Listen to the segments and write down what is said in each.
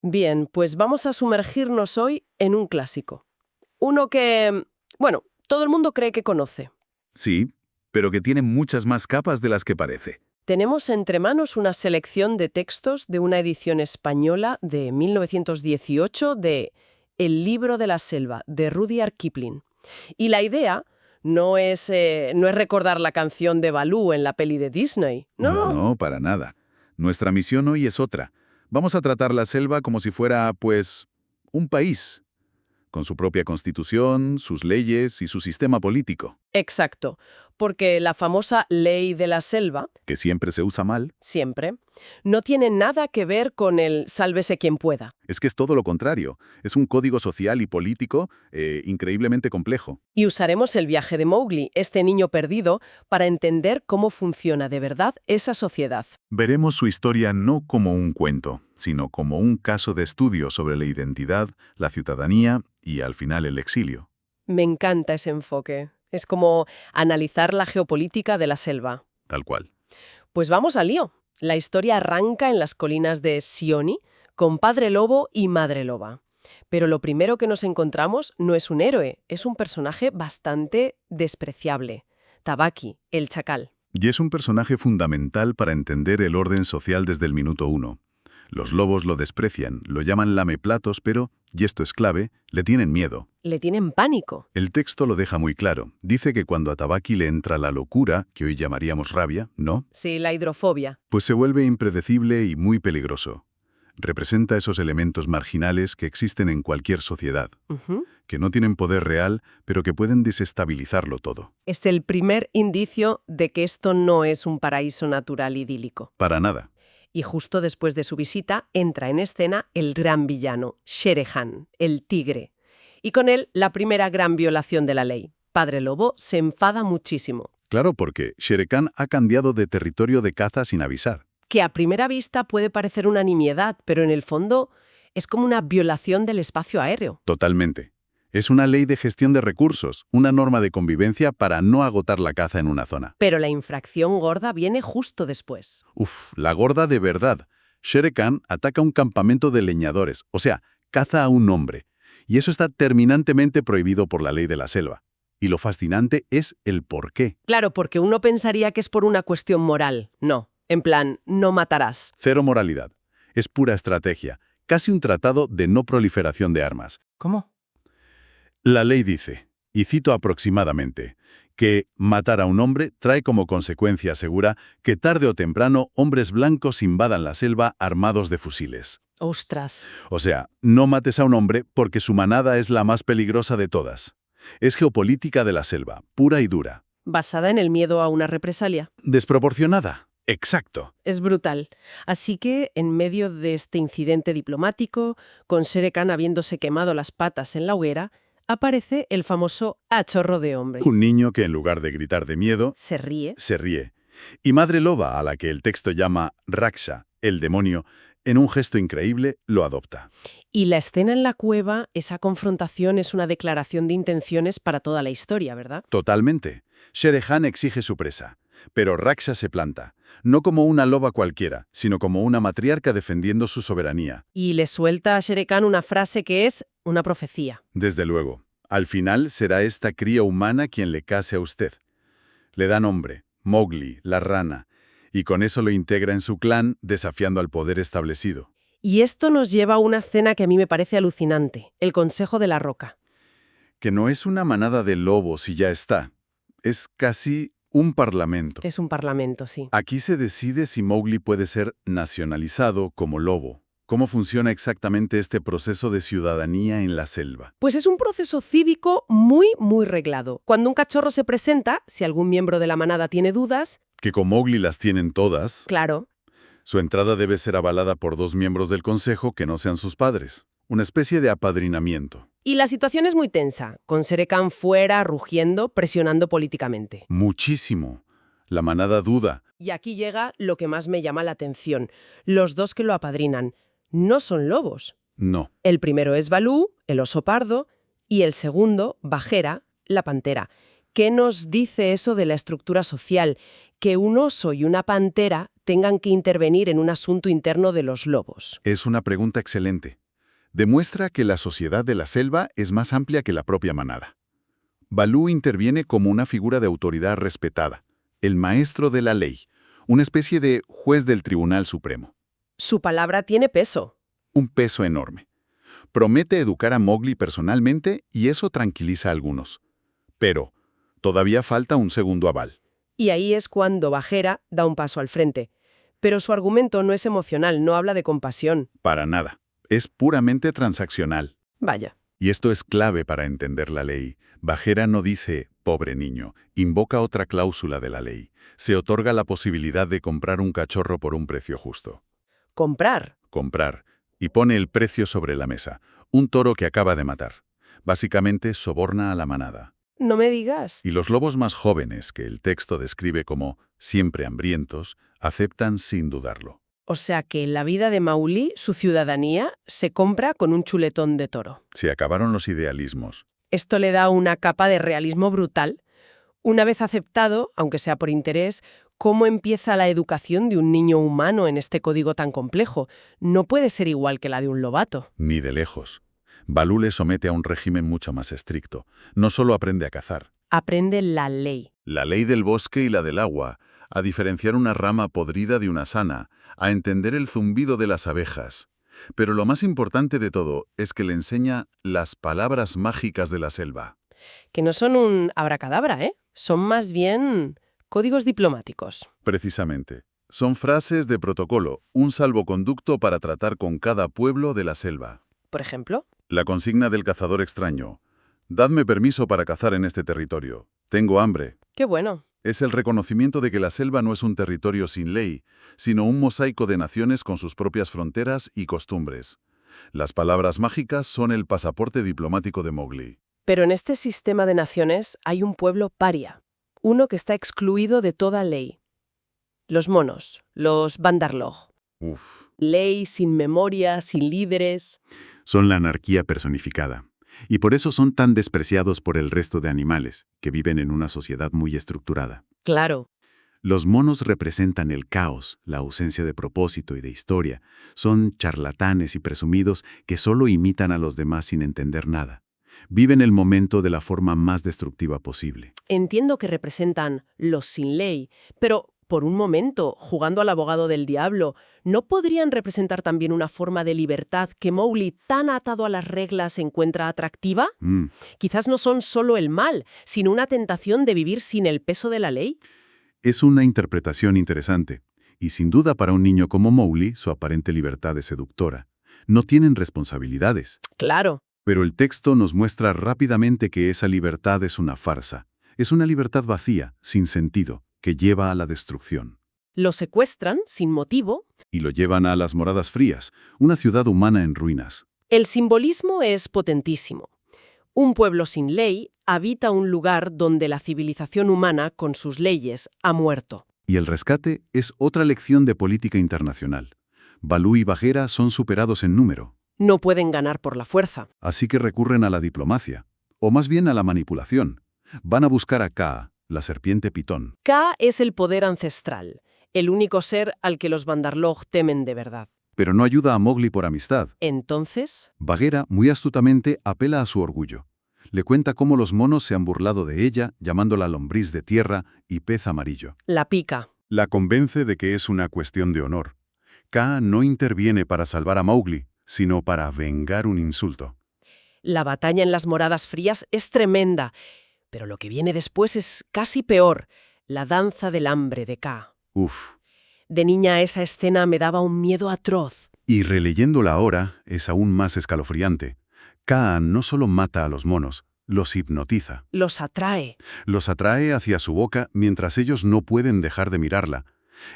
Bien, pues vamos a sumergirnos hoy en un clásico. Uno que, bueno, todo el mundo cree que conoce. Sí, pero que tiene muchas más capas de las que parece. Tenemos entre manos una selección de textos de una edición española de 1918 de El libro de la selva, de Rudyard Kipling. Y la idea no es recordar la canción de Balú en la peli de Disney, No, no. no, para nada. Nuestra misión hoy es otra. Vamos a tratar la selva como si fuera, pues, un país, con su propia constitución, sus leyes y su sistema político, Exacto, porque la famosa ley de la selva, que siempre se usa mal. siempre, no tiene nada que ver con el sálvese quien pueda. Es que es todo lo contrario. Es un código social y político increíblemente complejo. Y usaremos el viaje de Mowgli, este niño perdido, para entender cómo funciona de verdad esa sociedad. Veremos su historia no como un cuento, sino como un caso de estudio sobre la identidad, la ciudadanía y, al final, el exilio. Me encanta ese enfoque. Es como analizar la geopolítica de la selva. Tal cual. Pues vamos al lío. La historia arranca en las colinas de Sioni, con Padre Lobo y Madre Loba. Pero lo primero que nos encontramos no es un héroe, es un personaje bastante despreciable. Tabaki, el chacal. Y es un personaje fundamental para entender el orden social desde el minuto uno. Los lobos lo desprecian, lo llaman lameplatos, pero, y esto es clave, le tienen miedo. Le tienen pánico. El texto lo deja muy claro. Dice que cuando a Tabaki le entra la locura, que hoy llamaríamos rabia, ¿no? Sí, la hidrofobia. Pues se vuelve impredecible y muy peligroso. Representa esos elementos marginales que existen en cualquier sociedad, Ujú. que no tienen poder real, pero que pueden desestabilizarlo todo. Es el primer indicio de que esto no es un paraíso natural idílico. Para nada. Y justo después de su visita entra en escena el gran villano, Shere Khan, el tigre. Y con él la primera gran violación de la ley. Padre Lobo se enfada muchísimo, Claro, porque Shere Khan ha cambiado de territorio de caza sin avisar. que a primera vista puede parecer una nimiedad, pero en el fondo es como una violación del espacio aéreo. Totalmente. Es una ley de gestión de recursos, una norma de convivencia para no agotar la caza en una zona. Pero la infracción gorda viene justo después. Uf, la gorda de verdad. Shere Khan ataca un campamento de leñadores, o sea, caza a un hombre. Y eso está terminantemente prohibido por la ley de la selva. Y lo fascinante es el por qué. Claro, porque uno pensaría que es por una cuestión moral. No, en plan, no matarás. Cero moralidad. Es pura estrategia, casi un tratado de no proliferación de armas. ¿Cómo? La ley dice, y cito aproximadamente, que matar a un hombre trae como consecuencia segura que tarde o temprano hombres blancos invadan la selva armados de fusiles. Ostras. O sea, no mates a un hombre porque su manada es la más peligrosa de todas. Es geopolítica de la selva, pura y dura. Basada en el miedo a una represalia. Desproporcionada. Exacto. Es brutal. Así que, en medio de este incidente diplomático, con Shere Khan habiéndose quemado las patas en la hoguera, aparece el famoso achorro de hombre. Un niño que en lugar de gritar de miedo, Se ríe. se ríe. Y Madre Loba, a la que el texto llama Raksha, el demonio, en un gesto increíble, lo adopta. Y la escena en la cueva, esa confrontación es una declaración de intenciones para toda la historia, ¿verdad? Totalmente. Shere Khan exige su presa, pero Raksha se planta, no como una loba cualquiera, sino como una matriarca defendiendo su soberanía. Y le suelta a Shere Khan una frase que es una profecía. Desde luego, al final será esta cría humana quien le case a usted. Le da nombre, Mowgli, la rana, y con eso lo integra en su clan, desafiando al poder establecido. Y esto nos lleva a una escena que a mí me parece alucinante, el Consejo de la Roca. Que no es una manada de lobos y ya está. Es casi un parlamento. Es un parlamento, sí. Aquí se decide si Mowgli puede ser nacionalizado como lobo. ¿Cómo funciona exactamente este proceso de ciudadanía en la selva? Pues es un proceso cívico muy reglado. Cuando un cachorro se presenta, si algún miembro de la manada tiene dudas, Que con Mowgli las tienen todas, claro, su entrada debe ser avalada por 2 miembros del consejo que no sean sus padres. Una especie de apadrinamiento. y la situación es muy tensa, con Shere Khan fuera, rugiendo, presionando políticamente. Muchísimo. La manada duda. Y aquí llega lo que más me llama la atención. Los dos que lo apadrinan no son lobos. No. El primero es Balú, el oso pardo, y el segundo, Bagheera, la pantera. ¿Qué nos dice eso de la estructura social? Que un oso y una pantera tengan que intervenir en un asunto interno de los lobos? Es una pregunta excelente. Demuestra que la sociedad de la selva es más amplia que la propia manada. Balú interviene como una figura de autoridad respetada, el maestro de la ley, una especie de juez del Tribunal Supremo. Su palabra tiene peso. Un peso enorme. Promete educar a Mowgli personalmente y eso tranquiliza a algunos. Pero todavía falta un segundo aval. Y ahí es cuando Bagheera da un paso al frente. Pero su argumento no es emocional, no habla de compasión. Para nada. Es puramente transaccional. Vaya. Y esto es clave para entender la ley. Bagheera no dice, pobre niño, invoca otra cláusula de la ley. Se otorga la posibilidad de comprar un cachorro por un precio justo. Comprar. Comprar. Y pone el precio sobre la mesa. Un toro que acaba de matar. Básicamente soborna a la manada. No me digas. Y los lobos más jóvenes, que el texto describe como siempre hambrientos, aceptan sin dudarlo. O sea que la vida de Mowgli, su ciudadanía, se compra con un chuletón de toro. Se acabaron los idealismos. Esto le da una capa de realismo brutal. Una vez aceptado, aunque sea por interés, ¿cómo empieza la educación de un niño humano en este código tan complejo? No puede ser igual que la de un lobato. Ni de lejos. Balú le somete a un régimen mucho más estricto. No solo aprende a cazar. Aprende la ley. La ley del bosque y la del agua, a diferenciar una rama podrida de una sana, a entender el zumbido de las abejas. Pero lo más importante de todo es que le enseña las palabras mágicas de la selva. Que no son un abracadabra, ¿eh? Son más bien códigos diplomáticos. Precisamente. Son frases de protocolo, un salvoconducto para tratar con cada pueblo de la selva. Por ejemplo, La consigna del cazador extraño. Dadme permiso para cazar en este territorio. Tengo hambre. qué bueno. Es el reconocimiento de que la selva no es un territorio sin ley, sino un mosaico de naciones con sus propias fronteras y costumbres. Las palabras mágicas son el pasaporte diplomático de Mowgli. Pero en este sistema de naciones hay un pueblo paria, uno que está excluido de toda ley. Los monos, los Bandarloj. Uf. Ley sin memoria, sin líderes. Son la anarquía personificada. Y por eso son tan despreciados por el resto de animales, que viven en una sociedad muy estructurada. Claro. Los monos representan el caos, la ausencia de propósito y de historia. Son charlatanes y presumidos que solo imitan a los demás sin entender nada. Viven el momento de la forma más destructiva posible. Entiendo que representan los sin ley, pero por un momento, jugando al abogado del diablo, ¿no podrían representar también una forma de libertad que Mowgli, tan atado a las reglas, encuentra atractiva? Quizás no son solo el mal, sino una tentación de vivir sin el peso de la ley. Es una interpretación interesante. Y sin duda para un niño como Mowgli, su aparente libertad es seductora. No tienen responsabilidades. Claro. Pero el texto nos muestra rápidamente que esa libertad es una farsa. Es una libertad vacía, sin sentido, que lleva a la destrucción. Lo secuestran, sin motivo. Y lo llevan a las Moradas Frías, una ciudad humana en ruinas. El simbolismo es potentísimo. Un pueblo sin ley habita un lugar donde la civilización humana, con sus leyes, ha muerto. Y el rescate es otra lección de política internacional. Balú y Bagheera son superados en número. No pueden ganar por la fuerza. Así que recurren a la diplomacia, o más bien a la manipulación. Van a buscar a Kaa, la serpiente pitón. Ka es el poder ancestral, el único ser al que los Bandarloj temen de verdad. Pero no ayuda a Mowgli por amistad. Entonces, Bagheera, muy astutamente, apela a su orgullo. Le cuenta cómo los monos se han burlado de ella, llamándola lombriz de tierra y pez amarillo. la pica. La convence de que es una cuestión de honor. Kaa no interviene para salvar a Mowgli, sino para vengar un insulto. La batalla en las Moradas Frías es tremenda, pero lo que viene después es casi peor, la danza del hambre de Ka. Uf. De niña esa escena me daba un miedo atroz. Y releyéndola ahora, es aún más escalofriante. Kaa no solo mata a los monos, los hipnotiza. Los atrae. Los atrae hacia su boca mientras ellos no pueden dejar de mirarla.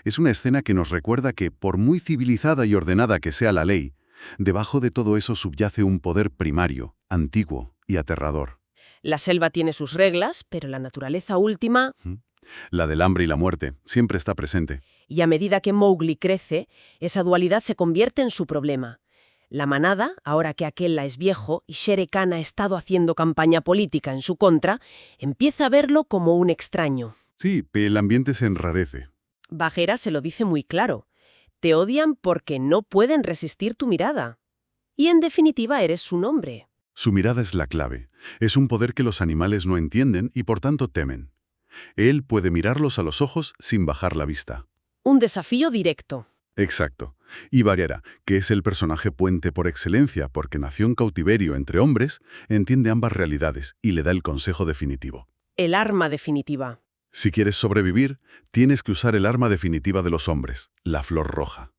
Es una escena que nos recuerda que, por muy civilizada y ordenada que sea la ley, debajo de todo eso subyace un poder primario, antiguo y aterrador. La selva tiene sus reglas, pero la naturaleza última... La del hambre y la muerte siempre está presente. Y a medida que Mowgli crece, esa dualidad se convierte en su problema. La manada, ahora que Akela es viejo y Shere Khan ha estado haciendo campaña política en su contra, empieza a verlo como un extraño. Sí, el ambiente se enrarece. Bagheera se lo dice muy claro. Te odian porque no pueden resistir tu mirada. Y en definitiva eres su nombre. Su mirada es la clave. Es un poder que los animales no entienden y por tanto temen. Él puede mirarlos a los ojos sin bajar la vista. Un desafío directo. Exacto. Y Bagheera, que es el personaje puente por excelencia porque nació en cautiverio entre hombres, entiende ambas realidades y le da el consejo definitivo. El arma definitiva. Si quieres sobrevivir, tienes que usar el arma definitiva de los hombres, la flor roja,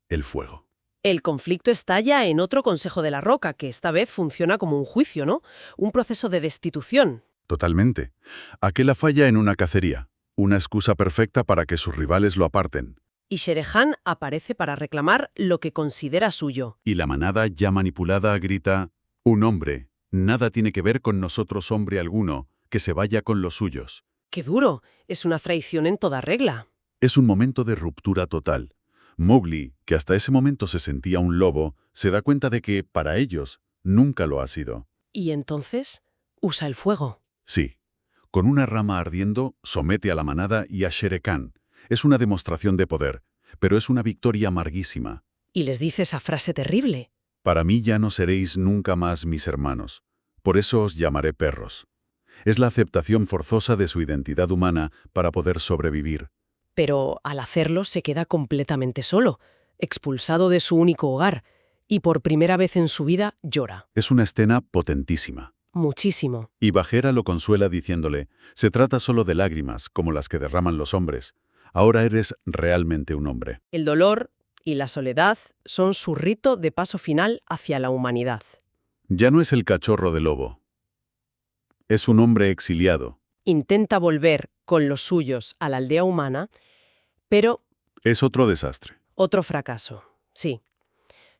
el fuego. El conflicto estalla en otro consejo de la roca, que esta vez funciona como un juicio, ¿no? Un proceso de destitución. Totalmente. Aquela falla en una cacería, una excusa perfecta para que sus rivales lo aparten. Y Shere Khan aparece para reclamar lo que considera suyo. Y la manada, ya manipulada, grita: «Un hombre, nada tiene que ver con nosotros hombre alguno, que se vaya con los suyos». ¡Qué duro! Es una traición en toda regla. Es un momento de ruptura total. Mowgli, que hasta ese momento se sentía un lobo, se da cuenta de que, para ellos, nunca lo ha sido. Y entonces usa el fuego. Sí. Con una rama ardiendo, somete a la manada y a Shere Khan. Es una demostración de poder, pero es una victoria amarguísima. Y les dice esa frase terrible. Para mí ya no seréis nunca más mis hermanos. Por eso os llamaré perros. Es la aceptación forzosa de su identidad humana para poder sobrevivir. Pero al hacerlo se queda completamente solo, expulsado de su único hogar, y por primera vez en su vida llora. Es una escena potentísima. Muchísimo. Y Bagheera lo consuela diciéndole: se trata solo de lágrimas, como las que derraman los hombres. Ahora eres realmente un hombre. El dolor y la soledad son su rito de paso final hacia la humanidad. Ya no es el cachorro de lobo. Es un hombre exiliado. Intenta volver con los suyos a la aldea humana, pero Es otro desastre. otro fracaso, sí.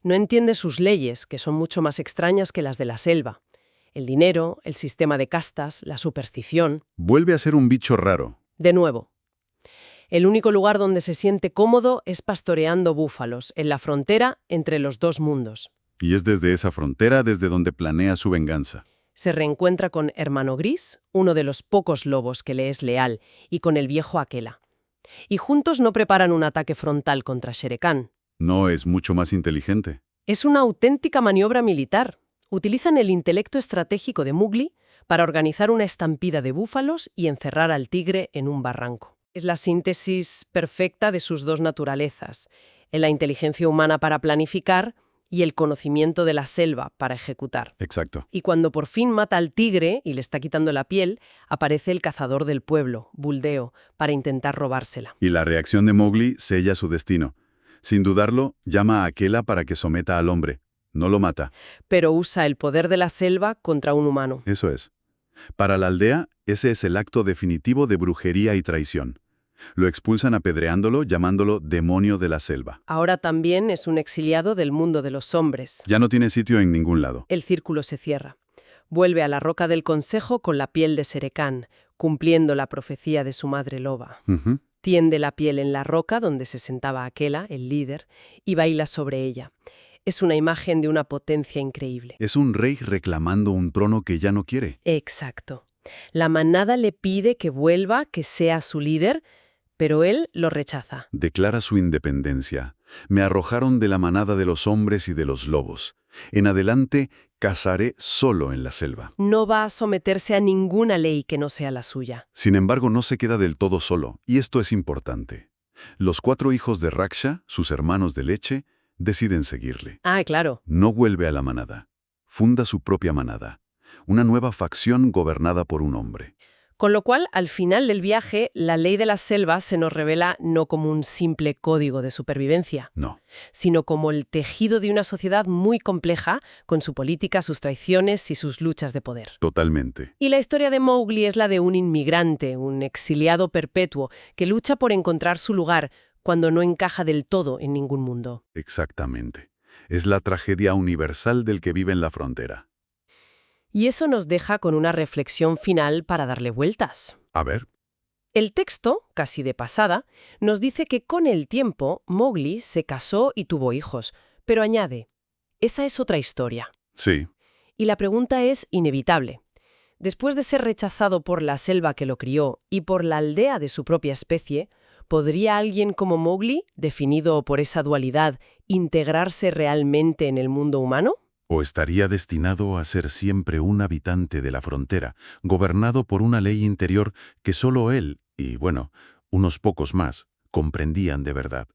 No entiende sus leyes, que son mucho más extrañas que las de la selva. El dinero, el sistema de castas, la superstición. Vuelve a ser un bicho raro. De nuevo, el único lugar donde se siente cómodo es pastoreando búfalos, en la frontera entre los dos mundos. Y es desde esa frontera desde donde planea su venganza. Se reencuentra con Hermano Gris, uno de los pocos lobos que le es leal, y con el viejo Akela. Y juntos no preparan un ataque frontal contra Shere Khan. ¿No es mucho más inteligente? Es una auténtica maniobra militar. Utilizan el intelecto estratégico de Mowgli para organizar una estampida de búfalos y encerrar al tigre en un barranco. Es la síntesis perfecta de sus dos naturalezas, la inteligencia humana para planificar y el conocimiento de la selva para ejecutar. Exacto. Y cuando por fin mata al tigre y le está quitando la piel, aparece el cazador del pueblo, Buldeo, para intentar robársela. Y la reacción de Mowgli sella su destino. Sin dudarlo, llama a Akela para que someta al hombre. No lo mata. Pero usa el poder de la selva contra un humano. Eso es. Para la aldea, ese es el acto definitivo de brujería y traición. Lo expulsan apedreándolo, llamándolo demonio de la selva. Ahora también es un exiliado del mundo de los hombres. Ya no tiene sitio en ningún lado. El círculo se cierra. Vuelve a la roca del consejo con la piel de Shere Khan, cumpliendo la profecía de su madre loba. Ujú. Tiende la piel en la roca donde se sentaba Akela, el líder, y baila sobre ella. Es una imagen de una potencia increíble. Es un rey reclamando un trono que ya no quiere. Exacto. La manada le pide que vuelva, que sea su líder, pero él lo rechaza. Declara su independencia. Me arrojaron de la manada de los hombres y de los lobos. En adelante, cazaré solo en la selva. No va a someterse a ninguna ley que no sea la suya. Sin embargo, no se queda del todo solo, y esto es importante. Los 4 hijos de Raksha, sus hermanos de leche, deciden seguirle. Ah, claro. No vuelve a la manada. Funda su propia manada. Una nueva facción gobernada por un hombre. Con lo cual, al final del viaje, la ley de la selva se nos revela no como un simple código de supervivencia, No. sino como el tejido de una sociedad muy compleja, con su política, sus traiciones y sus luchas de poder. Totalmente. Y la historia de Mowgli es la de un inmigrante, un exiliado perpetuo, que lucha por encontrar su lugar cuando no encaja del todo en ningún mundo. Exactamente. Es la tragedia universal del que vive en la frontera. Y eso nos deja con una reflexión final para darle vueltas. A ver. El texto, casi de pasada, nos dice que con el tiempo Mowgli se casó y tuvo hijos, pero añade, esa es otra historia. Sí. Y la pregunta es inevitable. Después de ser rechazado por la selva que lo crió y por la aldea de su propia especie, ¿Podría alguien como Mowgli, definido por esa dualidad, integrarse realmente en el mundo humano? ¿O estaría destinado a ser siempre un habitante de la frontera, gobernado por una ley interior que solo él, y bueno, unos pocos más, comprendían de verdad?